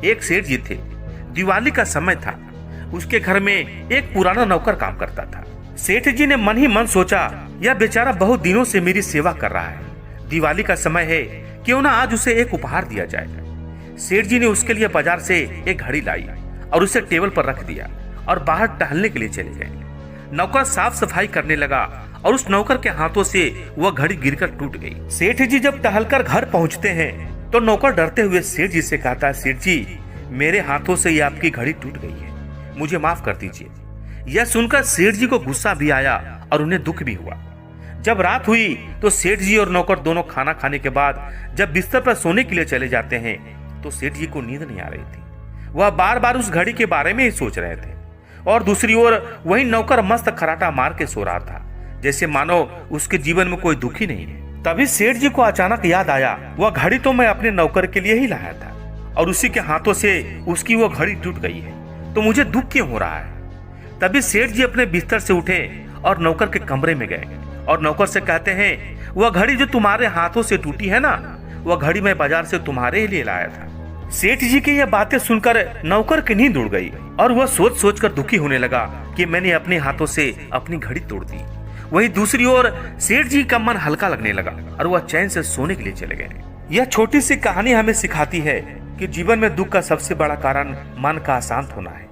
एक सेठ जी थे। दिवाली का समय था। उसके घर में एक पुराना नौकर काम करता था। सेठ जी ने मन ही मन सोचा, यह बेचारा बहुत दिनों से मेरी सेवा कर रहा है। दिवाली का समय है, क्यों ना आज उसे एक उपहार दिया जाए। सेठ जी ने उसके लिए बाजार से एक घड़ी लाई और उसे टेबल पर रख दिया और बाहर टहलने के लिए चले गए। नौकर साफ सफाई करने लगा और उस नौकर के हाथों से वह घड़ी गिरकर टूट गई। सेठ जी जब टहलकर घर पहुंचते हैं तो नौकर डरते हुए सेठ जी से कहता है, सेठ जी, मेरे हाथों से ये आपकी घड़ी टूट गई है, मुझे माफ कर दीजिए। यह सुनकर सेठ जी को गुस्सा भी आया और उन्हें दुख भी हुआ। जब रात हुई तो सेठ जी और नौकर दोनों खाना खाने के बाद जब बिस्तर पर सोने के लिए चले जाते हैं तो सेठ जी को नींद नहीं आ रही थी। वह बार बार उस घड़ी के बारे में ही सोच रहे थे और दूसरी ओर वही नौकर मस्त खराटा मार के सो रहा था, जैसे मानो उसके जीवन में कोई दुख ही नहीं है। तभी सेठ जी को अचानक याद आया, वह घड़ी तो मैं अपने नौकर के लिए ही लाया था और उसी के हाथों से उसकी वो घड़ी टूट गई है, तो मुझे दुख क्यों हो रहा है। तभी सेठ जी अपने बिस्तर से उठे और नौकर के कमरे में गए और नौकर से कहते हैं, वह घड़ी जो तुम्हारे हाथों से टूटी है ना, वह घड़ी मैं बाजार से तुम्हारे लिए लाया था। सेठ जी की यह बातें सुनकर नौकर की नींद उड़ गई और वह सोच सोच कर दुखी होने लगा कि मैंने अपने हाथों से अपनी घड़ी तोड़ दी। वहीं दूसरी ओर सेठ जी का मन हल्का लगने लगा और वह चैन से सोने के लिए चले गए। यह छोटी सी कहानी हमें सिखाती है कि जीवन में दुख का सबसे बड़ा कारण मन का अशांत होना है।